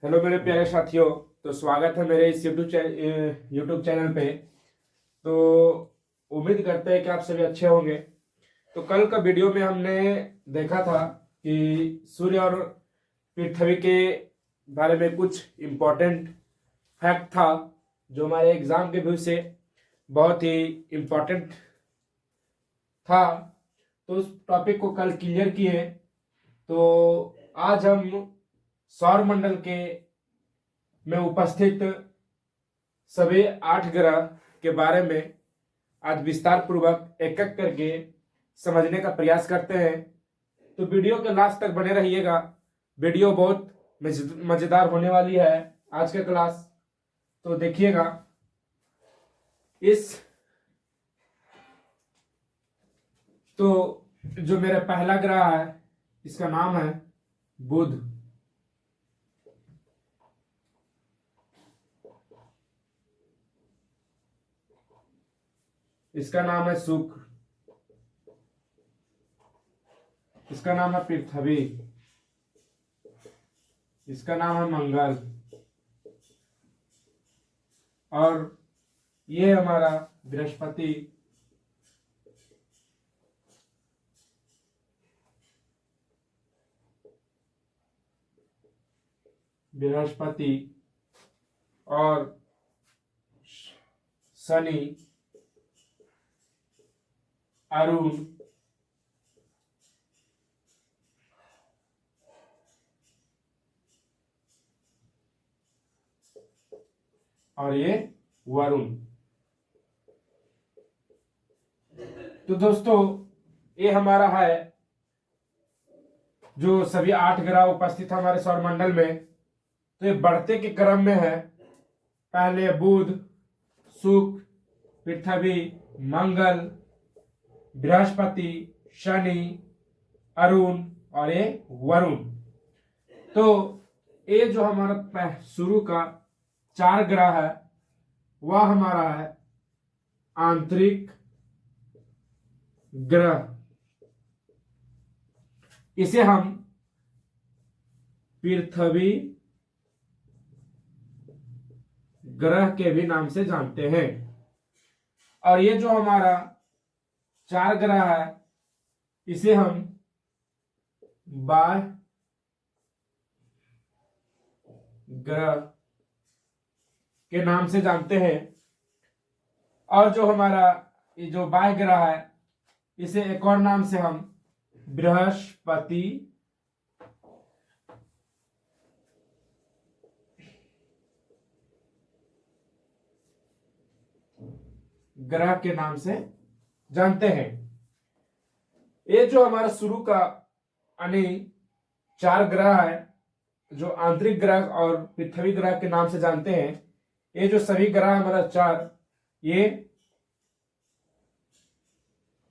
Hello मेरे प्यारे साथियों। तो स्वागत है मेरे इस यूट्यूब चैनल पे। तो उम्मीद करते हैं कि आप सभी अच्छे होंगे। तो कल का वीडियो में हमने देखा था कि सूर्य और पृथ्वी के बारे में कुछ इम्पोर्टेंट फैक्ट था जो हमारे एग्जाम के व्यू से बहुत ही इम्पोर्टेंट था। तो उस टॉपिक को कल क्लियर किए। तो आज हम सौर मंडल के में उपस्थित सभी 8 ग्रह के बारे में आज विस्तार पूर्वक एक एक करके समझने का प्रयास करते हैं। तो वीडियो के लास्ट तक बने रहिएगा। वीडियो बहुत मजेदार होने वाली है आज का क्लास। तो देखिएगा। इस तो जो मेरा पहला ग्रह है इसका नाम है बुध। इसका नाम है शुक्र। इसका नाम है पृथ्वी। इसका नाम है मंगल। और ये हमारा बृहस्पति। बृहस्पति और शनि, अरुण, और ये वरुण। तो दोस्तों ये हमारा है जो सभी 8 ग्रह उपस्थित है हमारे सौरमंडल में। तो ये बढ़ते के क्रम में है। पहले बुध, शुक्र, पृथ्वी, मंगल, बृहस्पति, शनि, अरुण और ये वरुण। तो ये जो हमारा शुरू का 4 ग्रह है वह हमारा है आंतरिक ग्रह। इसे हम पृथ्वी ग्रह के भी नाम से जानते हैं। और ये जो हमारा 4 ग्रह है इसे हम बाह्य ग्रह के नाम से जानते हैं। और जो हमारा ये जो बाह्य ग्रह है इसे एक और नाम से हम बृहस्पति ग्रह के नाम से जानते हैं। ये जो हमारा शुरू का यानी 4 ग्रह है जो आंतरिक ग्रह और पृथ्वी ग्रह के नाम से जानते हैं। ये जो सभी ग्रह हमारा 4 ये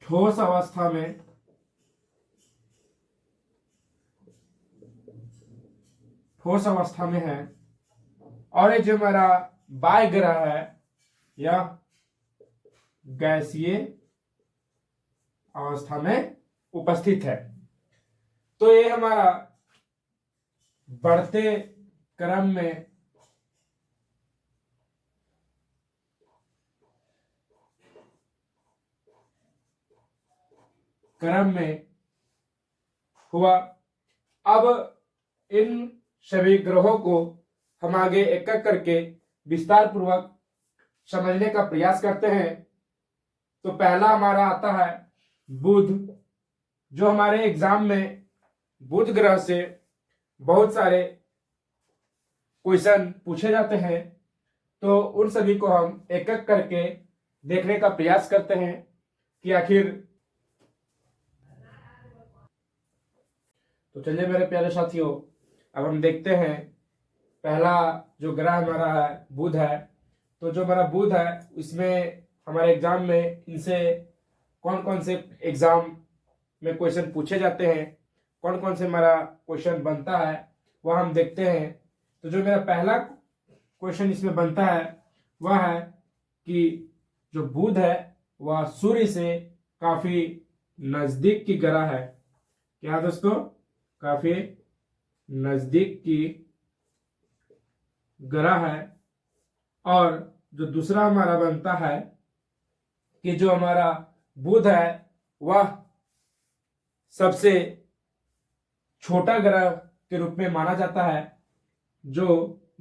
ठोस अवस्था में है। और ये जो हमारा बाह्य ग्रह है यह गैसीय अवस्था में उपस्थित है। तो ये हमारा बढ़ते क्रम में हुआ। अब इन सभी ग्रहों को हम आगे एक एक करके विस्तार पूर्वक समझने का प्रयास करते हैं। तो पहला हमारा आता है बुध। जो हमारे एग्जाम में बुध ग्रह से बहुत सारे क्वेश्चन पूछे जाते हैं। तो उन सभी को हम एक एक करके देखने का प्रयास करते हैं कि आखिर। तो चलिए मेरे प्यारे साथियों अब हम देखते हैं पहला जो ग्रह हमारा है बुध है। तो जो हमारा बुध है इसमें हमारे एग्जाम में इनसे कौन कौन से एग्जाम में क्वेश्चन पूछे जाते हैं, कौन कौन से हमारा क्वेश्चन बनता है वह हम देखते हैं। तो जो मेरा पहला क्वेश्चन इसमें बनता है वह है कि जो बुध है वह सूर्य से काफी नजदीक की ग्रह है। क्या दोस्तों? काफी नजदीक की ग्रह है। और जो दूसरा हमारा बनता है कि जो हमारा बुध है वह सबसे छोटा ग्रह के रूप में माना जाता है। जो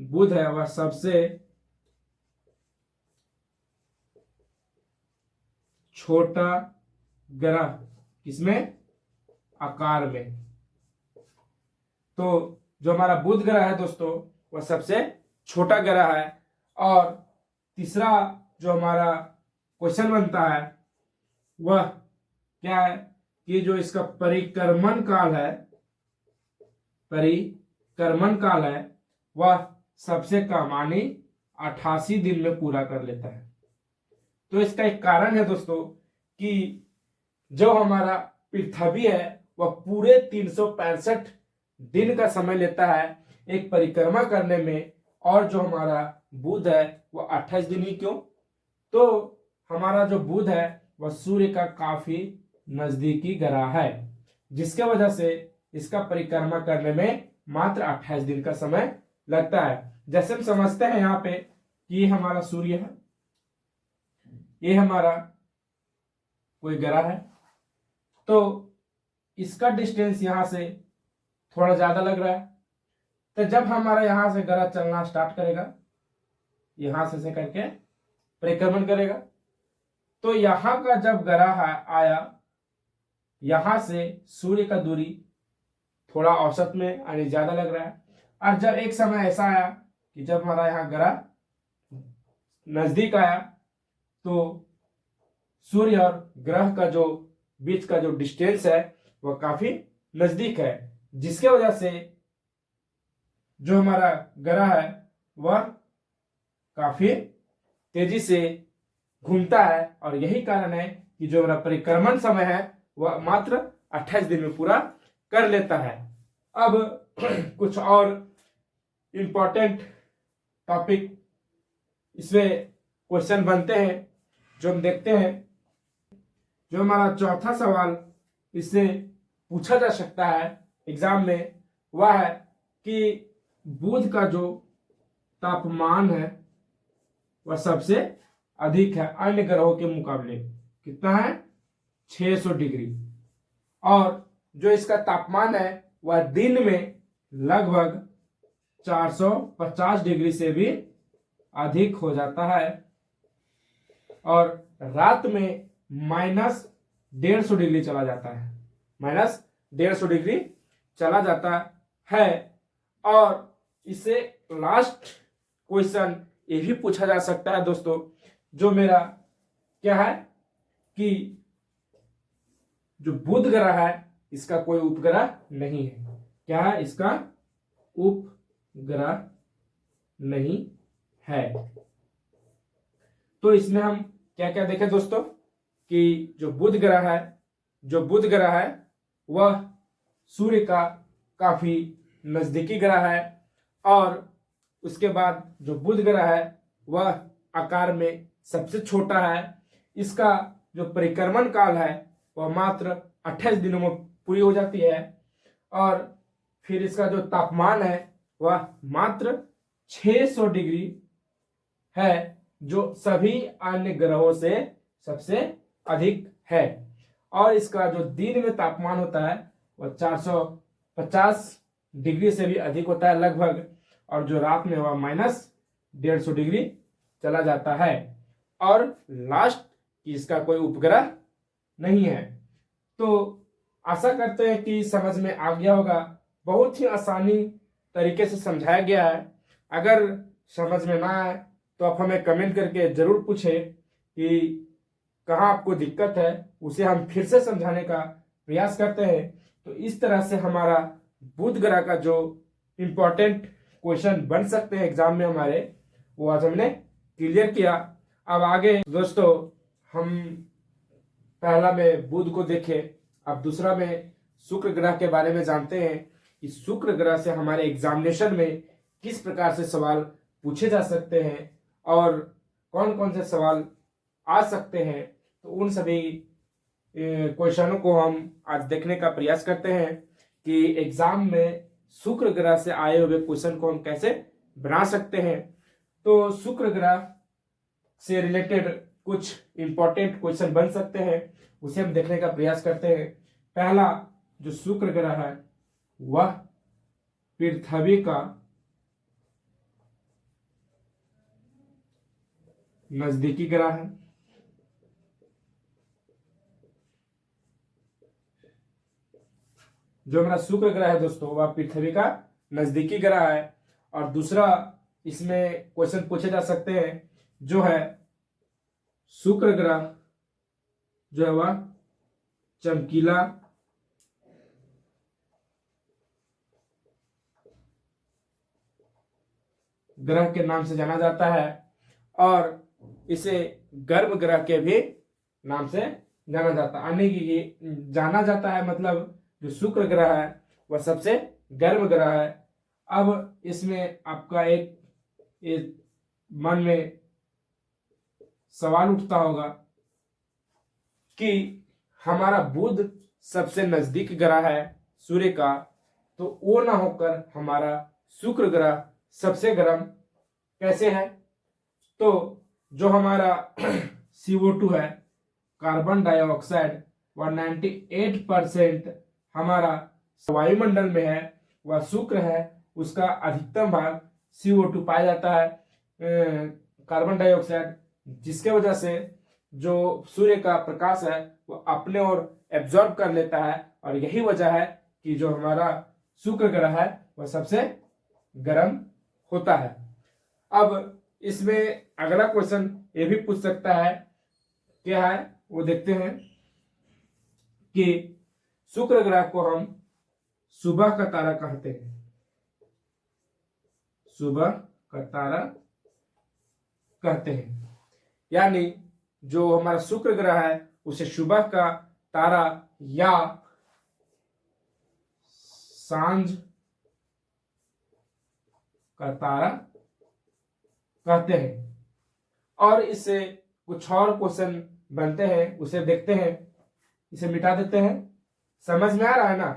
बुध है वह सबसे छोटा ग्रह, किसमें? आकार में। तो जो हमारा बुध ग्रह है दोस्तों वह सबसे छोटा ग्रह है। और तीसरा जो हमारा क्वेश्चन बनता है वह क्या है कि जो इसका परिक्रमण काल है, परिक्रमण काल है वह सबसे कम यानी 88 दिन में पूरा कर लेता है। तो इसका एक कारण है दोस्तों कि जो हमारा पृथ्वी है वह पूरे 365 दिन का समय लेता है एक परिक्रमा करने में, और जो हमारा बुध है वह 28 दिन ही। क्यों? तो हमारा जो बुध है वह सूर्य का काफी नजदीकी ग्रह है, जिसके वजह से इसका परिक्रमा करने में मात्र 28 दिन का समय लगता है। जैसे हम समझते हैं यहाँ पे कि ये हमारा सूर्य है, ये हमारा कोई ग्रह है, तो इसका डिस्टेंस यहां से थोड़ा ज्यादा लग रहा है। तो जब हमारा यहां से ग्रह चलना स्टार्ट करेगा, यहां से करके परिक्रमण करेगा, तो यहां का जब ग्रह आया, यहां से सूर्य का दूरी थोड़ा औसत में यानी ज्यादा लग रहा है। और जब एक समय ऐसा आया कि जब हमारा यहाँ ग्रह नजदीक आया तो सूर्य और ग्रह का जो बीच का जो डिस्टेंस है वह काफी नजदीक है, जिसके वजह से जो हमारा ग्रह है वह काफी तेजी से घूमता है। और यही कारण है कि जो हमारा परिक्रमण समय है वह मात्र 28 दिन में पूरा कर लेता है। अब कुछ और इंपॉर्टेंट टॉपिक इसमें क्वेश्चन बनते हैं जो हम देखते हैं। जो हमारा चौथा सवाल इससे पूछा जा सकता है एग्जाम में वह है कि बुध का जो तापमान है वह सबसे अधिक है अन्य ग्रहों के मुकाबले। कितना है? 600 डिग्री। और जो इसका तापमान है वह दिन में लगभग 450 डिग्री से भी अधिक हो जाता है, और रात में -150 डिग्री चला जाता है, -150 डिग्री चला जाता है। और इससे लास्ट क्वेश्चन ये भी पूछा जा सकता है दोस्तों, जो मेरा क्या है कि जो बुध ग्रह है इसका कोई उपग्रह नहीं है। क्या है? इसका उपग्रह नहीं है। तो इसमें हम क्या क्या देखें दोस्तों कि जो बुध ग्रह है वह सूर्य का काफी नजदीकी ग्रह है, और उसके बाद जो बुध ग्रह है वह आकार में सबसे छोटा है। इसका जो परिक्रमण काल है वह मात्र 28 दिनों में पूरी हो जाती है, और फिर इसका जो तापमान है वह मात्र 600 डिग्री है, जो सभी अन्य ग्रहों से सबसे अधिक है। और इसका जो दिन में तापमान होता है वह 450 डिग्री से भी अधिक होता है लगभग, और जो रात में वह -150 डिग्री चला जाता है। और लास्ट कि इसका कोई उपग्रह नहीं है। तो आशा करते हैं कि समझ में आ गया होगा। बहुत ही आसानी तरीके से समझाया गया है। अगर समझ में ना आए तो आप हमें कमेंट करके जरूर पूछें कि कहाँ आपको दिक्कत है, उसे हम फिर से समझाने का प्रयास करते हैं। तो इस तरह से हमारा बुध ग्रह का जो इम्पोर्टेंट क्वेश्चन बन सकते हैं एग्जाम में हमारे, वो आज हमने क्लियर किया। अब आगे दोस्तों हम पहला में बुध को देखें, अब दूसरा में शुक्र ग्रह के बारे में जानते हैं कि शुक्र ग्रह से हमारे एग्जामिनेशन में किस प्रकार से सवाल पूछे जा सकते हैं और कौन कौन से सवाल आ सकते हैं। तो उन सभी क्वेश्चनों को हम आज देखने का प्रयास करते हैं कि एग्जाम में शुक्र ग्रह से आए हुए क्वेश्चन को हम कैसे बना सकते हैं। तो शुक्र ग्रह से रिलेटेड कुछ इंपॉर्टेंट क्वेश्चन बन सकते हैं, उसे हम देखने का प्रयास करते हैं। पहला जो शुक्र ग्रह है वह पृथ्वी का नजदीकी ग्रह है। जो हमारा शुक्र ग्रह है दोस्तों वह पृथ्वी का नजदीकी ग्रह है। और दूसरा इसमें क्वेश्चन पूछे जा सकते हैं जो है शुक्र ग्रह जो है वह चमकीला ग्रह के नाम से जाना जाता है और इसे गर्म ग्रह के भी नाम से जाना जाता है। यानी कि जाना जाता है मतलब जो शुक्र ग्रह है वह सबसे गर्म ग्रह है। अब इसमें आपका एक मन में सवाल उठता होगा कि हमारा बुध सबसे नजदीक ग्रह है सूर्य का, तो वो ना होकर हमारा शुक्र ग्रह सबसे गर्म कैसे है? तो जो हमारा CO2 है, कार्बन डाइऑक्साइड, वह 98% हमारा वायुमंडल में है, वह शुक्र है। उसका अधिकतम भाग CO2 पाया जाता है, कार्बन डाइऑक्साइड, जिसके वजह से जो सूर्य का प्रकाश है वो अपने ओर एब्जॉर्ब कर लेता है और यही वजह है कि जो हमारा शुक्र ग्रह है वह सबसे गर्म होता है। अब इसमें अगला क्वेश्चन ये भी पूछ सकता है, क्या है वो देखते हैं कि शुक्र ग्रह को हम सुबह का तारा कहते हैं। सुबह का तारा कहते हैं, यानी जो हमारा शुक्र ग्रह है उसे सुबह का तारा या सांझ का तारा कहते हैं। और इससे कुछ और क्वेश्चन बनते हैं, उसे देखते हैं, इसे मिटा देते हैं। समझ में आ रहा है ना?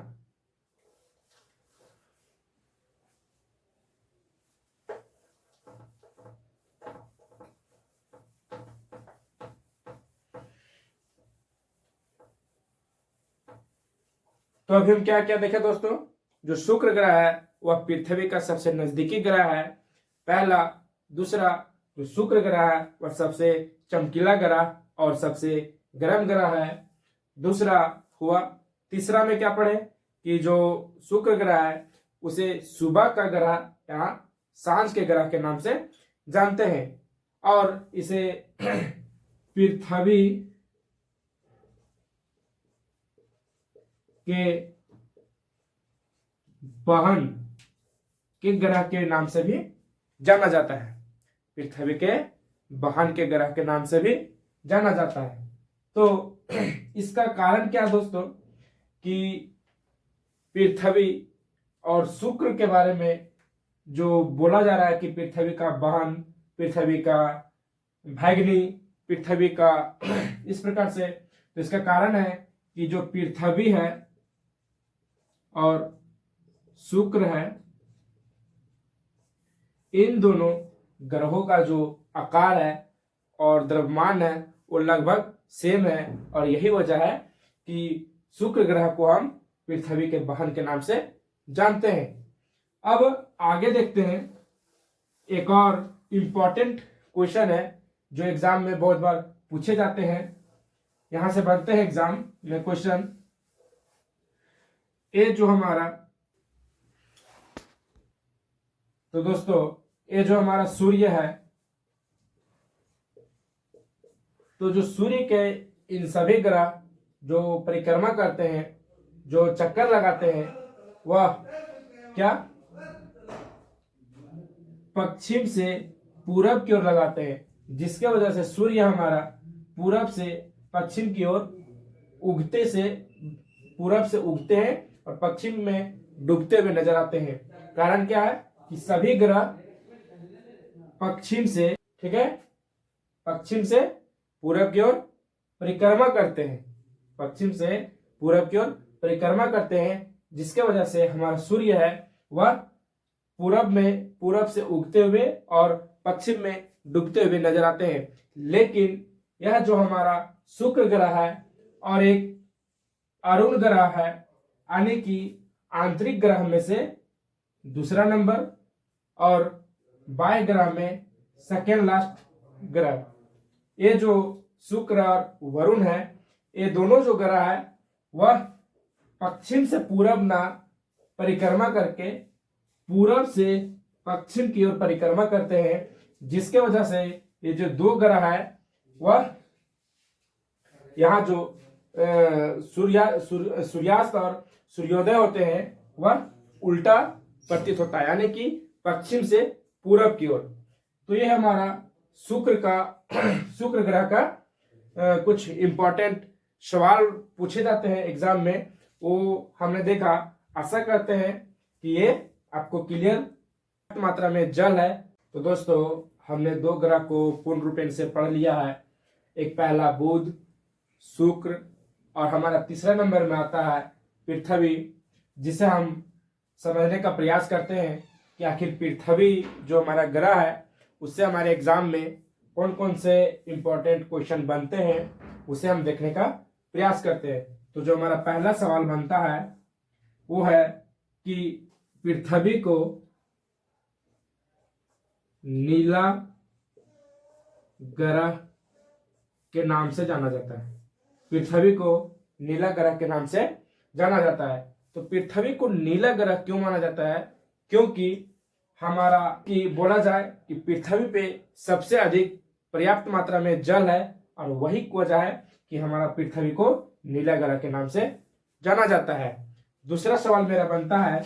तो अभी हम क्या क्या देखे दोस्तों? जो शुक्र ग्रह है वह पृथ्वी का सबसे नजदीकी ग्रह है, पहला। दूसरा जो शुक्र ग्रह है वह सबसे चमकीला ग्रह और सबसे गर्म ग्रह है, दूसरा हुआ। तीसरा में क्या पढ़े कि जो शुक्र ग्रह है उसे सुबह का ग्रह या सांझ के ग्रह के नाम से जानते हैं और इसे पृथ्वी के बहन के ग्रह के नाम से भी जाना जाता है। पृथ्वी के बहन के ग्रह के नाम से भी जाना जाता है। तो इसका कारण क्या दोस्तों कि पृथ्वी और शुक्र के बारे में जो बोला जा रहा है कि पृथ्वी का बहन, पृथ्वी का भैगनी, पृथ्वी का इस प्रकार से, तो इसका कारण है कि जो पृथ्वी है और शुक्र है, इन दोनों ग्रहों का जो आकार है और द्रव्यमान है वो लगभग सेम है और यही वजह है कि शुक्र ग्रह को हम पृथ्वी के बहन के नाम से जानते हैं। अब आगे देखते हैं, एक और इम्पॉर्टेंट क्वेश्चन है जो एग्जाम में बहुत बार पूछे जाते हैं। यहां से बनते हैं एग्जाम में क्वेश्चन। ये जो हमारा, तो दोस्तों ये जो हमारा सूर्य है, तो जो सूर्य के इन सभी ग्रह जो परिक्रमा करते हैं, जो चक्कर लगाते हैं, वह क्या पश्चिम से पूरब की ओर लगाते हैं, जिसके वजह से सूर्य हमारा पूरब से पश्चिम की ओर उगते से, पूरब से उगते हैं और पश्चिम में डूबते हुए नजर आते हैं। कारण क्या है कि सभी ग्रह पश्चिम से, ठीक है, पश्चिम से पूरब की ओर परिक्रमा करते हैं, पश्चिम से पूरब की ओर परिक्रमा करते हैं, जिसके वजह से हमारा सूर्य है वह पूरब से उगते हुए और पश्चिम में डूबते हुए नजर आते हैं। लेकिन यह जो हमारा शुक्र ग्रह है और एक अरुण ग्रह है, यानी कि आंतरिक ग्रह में से दूसरा नंबर और बाह्य ग्रह में सेकेंड लास्ट ग्रह। ये जो शुक्र और वरुण है, ये दोनों जो ग्रह है वह पश्चिम से पूरब ना परिक्रमा करके पूरब से पश्चिम की ओर परिक्रमा करते हैं, जिसके वजह से ये जो दो ग्रह है वह यहाँ जो सूर्यास्त और सूर्योदय होते हैं वह उल्टा प्रतीत होता है, यानी कि पश्चिम से पूरब की ओर। तो ये हमारा शुक्र ग्रह का कुछ इंपॉर्टेंट सवाल पूछे जाते हैं एग्जाम में, वो हमने देखा। आशा करते हैं कि ये आपको क्लियर मात्रा में जल है। तो दोस्तों, हमने दो ग्रह को पूर्ण रूपेण से पढ़ लिया है। एक पहला बुध, शुक्र, और हमारा तीसरा नंबर में आता है पृथ्वी, जिसे हम समझने का प्रयास करते हैं कि आखिर पृथ्वी जो हमारा ग्रह है उससे हमारे एग्जाम में कौन कौन से इंपॉर्टेंट क्वेश्चन बनते हैं, उसे हम देखने का प्रयास करते हैं। तो जो हमारा पहला सवाल बनता है वो है कि पृथ्वी को नीला ग्रह के नाम से जाना जाता है। पृथ्वी को नीला ग्रह के नाम से जाना जाता है। तो पृथ्वी को नीला ग्रह क्यों माना जाता है? क्योंकि हमारा कि बोला जाए कि पृथ्वी पे सबसे अधिक पर्याप्त मात्रा में जल है, और वही वजह है कि हमारा पृथ्वी को नीला ग्रह के नाम से जाना जाता है। दूसरा सवाल मेरा बनता है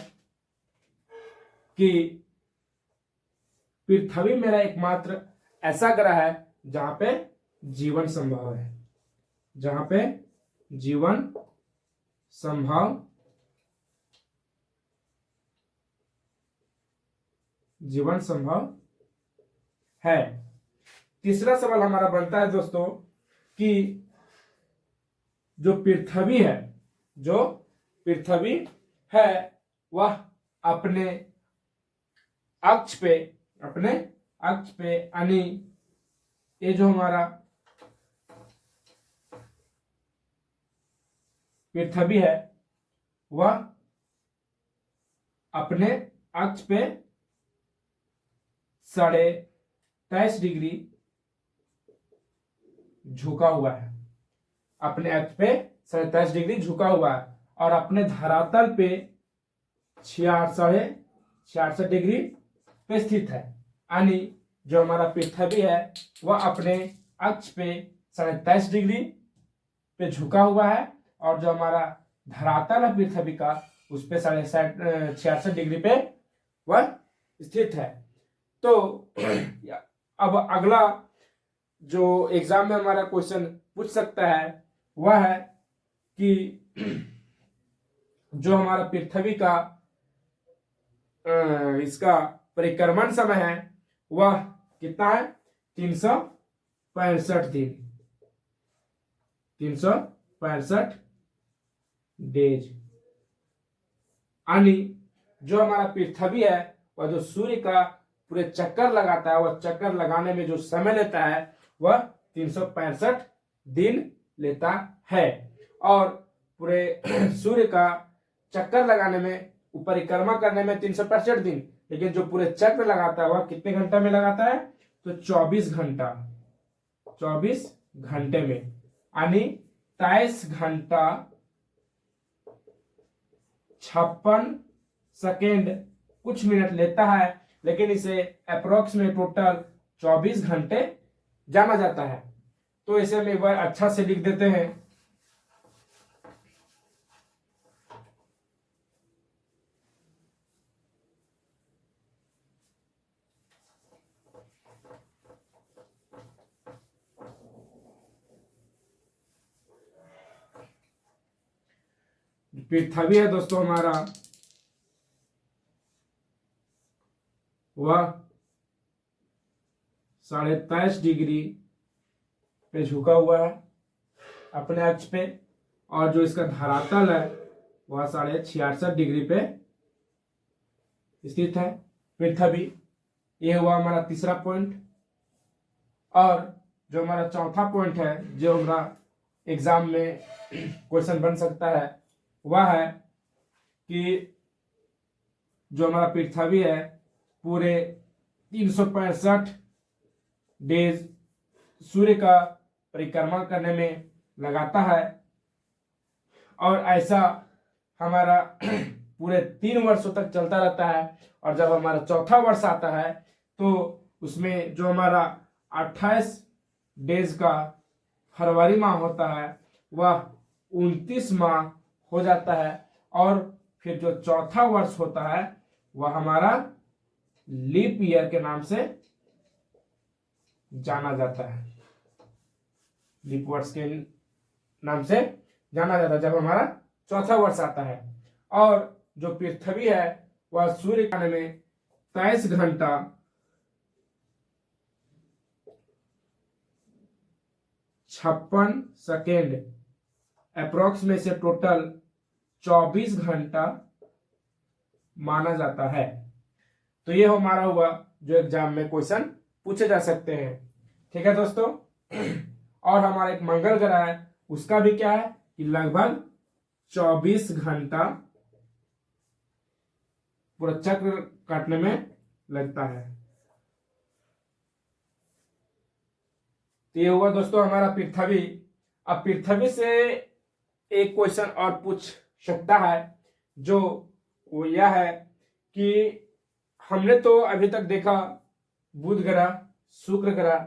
कि पृथ्वी मेरा एकमात्र ऐसा ग्रह है जहां पे जीवन संभव है, जहां पे जीवन संभव है। तीसरा सवाल हमारा बनता है दोस्तों कि जो पृथ्वी है वह अपने अक्ष पे यानी ये जो हमारा पृथ्वी है वह अपने अक्ष पे 23.5 डिग्री झुका हुआ है। अपने अक्ष पे 23.5 डिग्री झुका हुआ है और अपने धरातल पे 66 डिग्री पे स्थित है। यानी जो हमारा पृथ्वी है वह अपने अक्ष पे 23.5 डिग्री पे झुका हुआ है, और जो हमारा धरातल है पृथ्वी का उस पे 66 डिग्री पे वह स्थित है। तो अब अगला जो एग्जाम में हमारा क्वेश्चन पूछ सकता है वह है कि जो हमारा पृथ्वी का इसका परिक्रमण समय है वह कितना है? 365 दिन, 365 डेज। यानी जो हमारा पृथ्वी है वह जो सूर्य का पूरे चक्कर लगाता है, वह चक्कर लगाने में जो समय लेता है वह 365 दिन लेता है। और पूरे सूर्य का चक्कर लगाने में, परिक्रमा करने में 365 दिन, लेकिन जो पूरे चक्र लगाता है वह कितने घंटा में लगाता है? तो 24 घंटे में, यानी 23 घंटा 56 सेकेंड कुछ मिनट लेता है, लेकिन इसे अप्रोक्स में टोटल 24 घंटे जाना जाता है। तो इसे हम एक बार अच्छा से लिख देते हैं। पृथ्वी है दोस्तों हमारा वह 23.5 डिग्री पे झुका हुआ है अपने अक्ष पे, और जो इसका धरातल है वह 66 डिग्री पे स्थित है। पृथ्वी। ये हुआ हमारा तीसरा पॉइंट। और जो हमारा चौथा पॉइंट है, जो हमारा एग्जाम में क्वेश्चन बन सकता है, वह है कि जो हमारा पृथ्वी है पूरे 365 डेज सूर्य का परिक्रमा करने में लगाता है, और ऐसा हमारा पूरे 3 वर्षों तक चलता रहता है। और जब हमारा चौथा वर्ष आता है तो उसमें जो हमारा 28 डेज का फरवरी माह होता है वह 29 माह हो जाता है। और फिर जो चौथा वर्ष होता है वह हमारा लीप ईयर के नाम से जाना जाता है। लीप वर्ष के नाम से जाना जाता है जब हमारा चौथा वर्ष आता है। और जो पृथ्वी है वह सूर्य के में 23 घंटा 56 सेकेंड अप्रोक्स में से टोटल 24 घंटा माना जाता है। तो ये हमारा हुआ जो एग्जाम में क्वेश्चन पूछे जा सकते हैं। ठीक है दोस्तों। और हमारा एक मंगल ग्रह है, उसका भी क्या है कि लगभग 24 घंटा पूरा चक्र काटने में लगता है। तो ये हुआ दोस्तों हमारा पृथ्वी। अब पृथ्वी से एक क्वेश्चन और पूछ सकता है, जो वो यह है कि हमने तो अभी तक देखा बुध ग्रह, शुक्र ग्रह,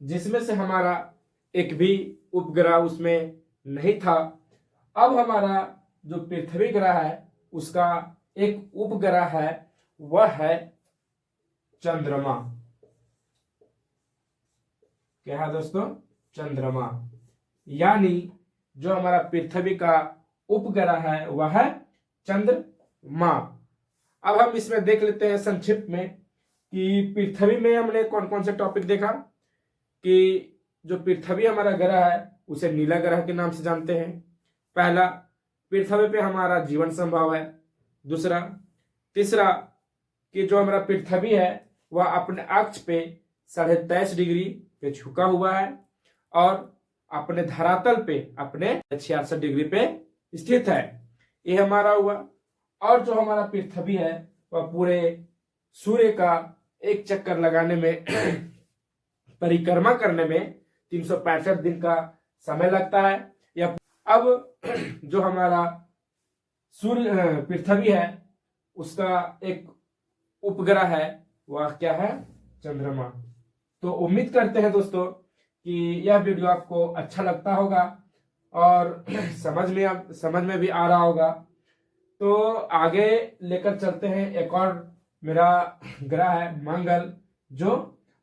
जिसमें से हमारा एक भी उपग्रह उसमें नहीं था। अब हमारा जो पृथ्वी ग्रह है उसका एक उपग्रह है, वह है चंद्रमा। क्या है दोस्तों? चंद्रमा। यानी जो हमारा पृथ्वी का उपग्रह है वह है चंद्रमा। अब हम इसमें देख लेते हैं संक्षिप्त में कि पृथ्वी में हमने कौन कौन से टॉपिक देखा। कि जो पृथ्वी हमारा ग्रह है उसे नीला ग्रह के नाम से जानते हैं। पहला, पृथ्वी पे हमारा जीवन संभव है। दूसरा, तीसरा कि जो हमारा पृथ्वी है वह अपने अक्ष पे 23.5 डिग्री पे झुका हुआ है और अपने धरातल पे अपने 66 डिग्री पे स्थित है। ये हमारा हुआ। और जो हमारा पृथ्वी है वह पूरे सूर्य का एक चक्कर लगाने में परिक्रमा करने में 365 दिन का समय लगता है। या अब जो हमारा सूर्य पृथ्वी है उसका एक उपग्रह है, वह क्या है? चंद्रमा। तो उम्मीद करते हैं दोस्तों कि यह वीडियो आपको अच्छा लगता होगा और समझ में भी आ रहा होगा। तो आगे लेकर चलते हैं। एक और मेरा ग्रह है मंगल, जो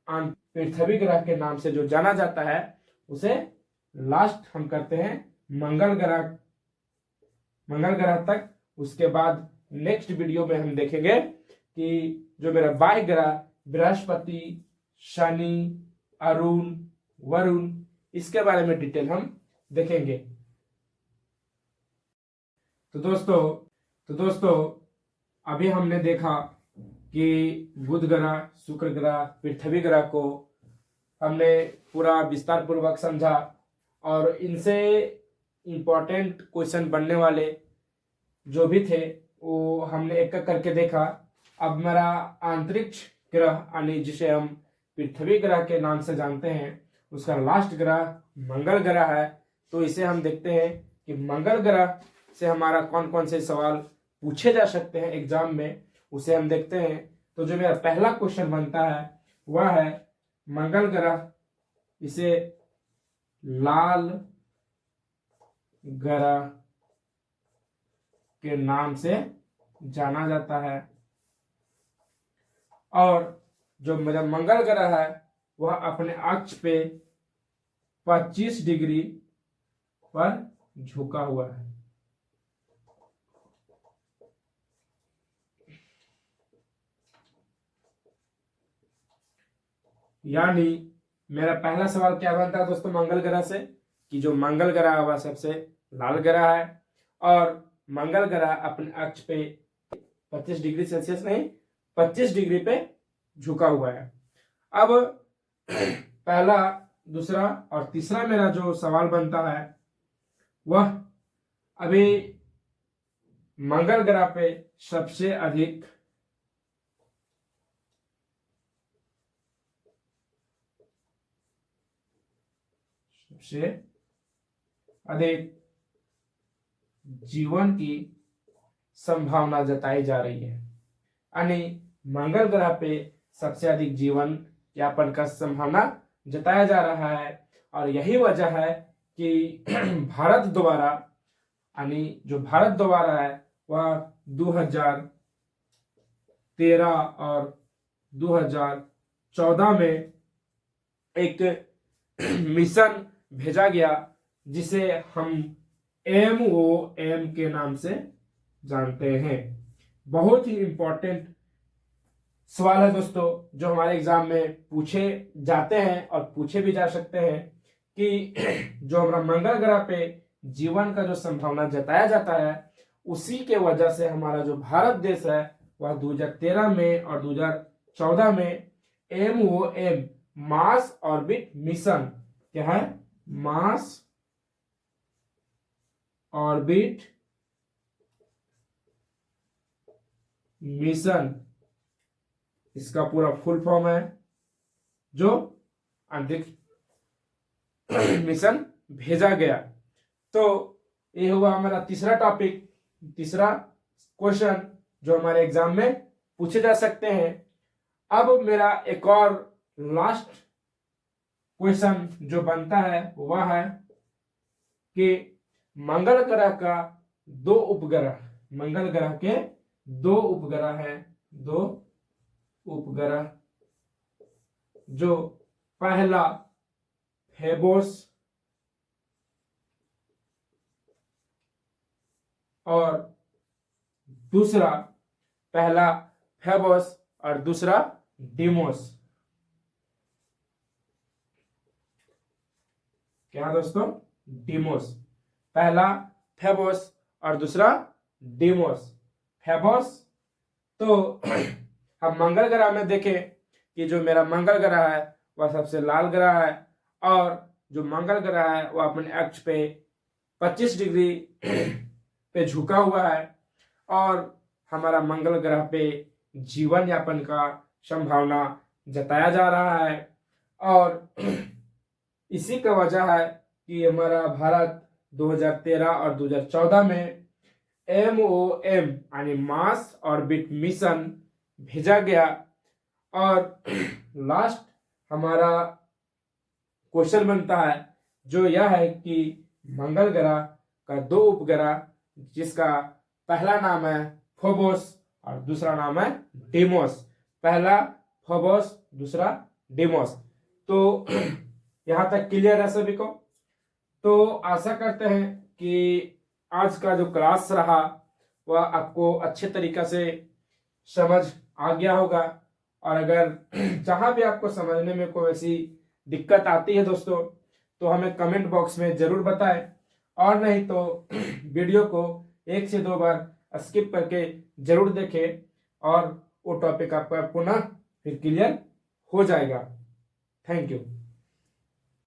पृथ्वी ग्रह के नाम से जो जाना जाता है, उसे लास्ट हम करते हैं मंगल ग्रह तक। उसके बाद नेक्स्ट वीडियो में हम देखेंगे कि जो मेरा बाह्य ग्रह बृहस्पति, शनि, अरुण, वरुण, इसके बारे में डिटेल हम देखेंगे। तो दोस्तों अभी हमने देखा कि बुध ग्रह, शुक्र ग्रह, पृथ्वी ग्रह को हमने पूरा विस्तार पूर्वक समझा और इनसे इंपॉर्टेंट क्वेश्चन बनने वाले जो भी थे वो हमने एक एक करके देखा। अब मेरा अंतरिक्ष ग्रह यानी जिसे हम पृथ्वी ग्रह के नाम से जानते हैं, उसका लास्ट ग्रह मंगल ग्रह है। तो इसे हम देखते हैं कि मंगल ग्रह से हमारा कौन कौन से सवाल पूछे जा सकते हैं एग्जाम में, उसे हम देखते हैं। तो जो मेरा पहला क्वेश्चन बनता है वह है मंगल ग्रह, इसे लाल ग्रह के नाम से जाना जाता है। और जो मेरा मंगल ग्रह है वह अपने अक्ष पे 25 डिग्री पर झुका हुआ है। यानी मेरा पहला सवाल क्या बनता है दोस्तों मंगल ग्रह से, कि जो मंगल ग्रह है वह सबसे लाल ग्रह है और मंगल ग्रह अपने अक्ष पे 25 डिग्री सेल्सियस नहीं 25 डिग्री पे झुका हुआ है। अब पहला, दूसरा और तीसरा मेरा जो सवाल बनता है वह, अभी मंगल ग्रह पे सबसे अधिक जीवन की संभावना जताई जा रही है, यानी मंगल ग्रह पे सबसे अधिक जीवन यापन का संभावना जताया जा रहा है। और यही वजह है कि भारत द्वारा, यानी जो भारत द्वारा है वह 2013 और 2014 में एक मिशन भेजा गया जिसे हम MOM के नाम से जानते हैं। बहुत ही इंपॉर्टेंट सवाल है दोस्तों, जो हमारे एग्जाम में पूछे जाते हैं और पूछे भी जा सकते हैं कि जो हमारा मंगल ग्रह पे जीवन का जो संभावना जताया जाता है, उसी के वजह से हमारा जो भारत देश है वह 2013 में और 2014 में MOM मार्स ऑर्बिट मिशन, क्या है, मार्स ऑर्बिट मिशन, इसका पूरा फुल फॉर्म है, जो अंतरिक्ष मिशन भेजा गया। तो ये हुआ हमारा तीसरा टॉपिक, तीसरा क्वेश्चन जो हमारे एग्जाम में पूछे जा सकते हैं। अब मेरा एक और लास्ट क्वेश्चन जो बनता है वह है कि मंगल ग्रह का दो उपग्रह, मंगल ग्रह के दो उपग्रह हैं, दो उपग्रह, जो पहला फेबोस और दूसरा, पहला फेबोस और दूसरा डीमोस, क्या दोस्तों, डीमोस, पहला फेबोस और दूसरा डीमोस। फेबोस, तो हम मंगल ग्रह में देखें कि जो मेरा मंगल ग्रह है वह सबसे लाल ग्रह है, और जो मंगल ग्रह है वह अपने अक्ष पे 25 डिग्री पे झुका हुआ है, और हमारा मंगल ग्रह पे जीवन यापन का संभावना जताया जा रहा है। और इसी का वजह है कि हमारा भारत 2013 और 2014 में MOM यानी मार्स ऑर्बिट मिशन भेजा गया। और लास्ट हमारा क्वेश्चन बनता है जो यह है कि मंगल ग्रह का दो उपग्रह, जिसका पहला नाम है फोबोस और दूसरा नाम है डीमोस, पहला फोबोस दूसरा डीमोस। तो यहाँ तक क्लियर है सभी को? तो आशा करते हैं कि आज का जो क्लास रहा वह आपको अच्छे तरीका से समझ आ गया होगा। और अगर जहाँ भी आपको समझने में कोई ऐसी दिक्कत आती है दोस्तों, तो हमें कमेंट बॉक्स में जरूर बताएं, और नहीं तो वीडियो को 1 से 2 बार स्किप करके जरूर देखें, और वो टॉपिक आपका पुनः फिर क्लियर हो जाएगा। Thank you.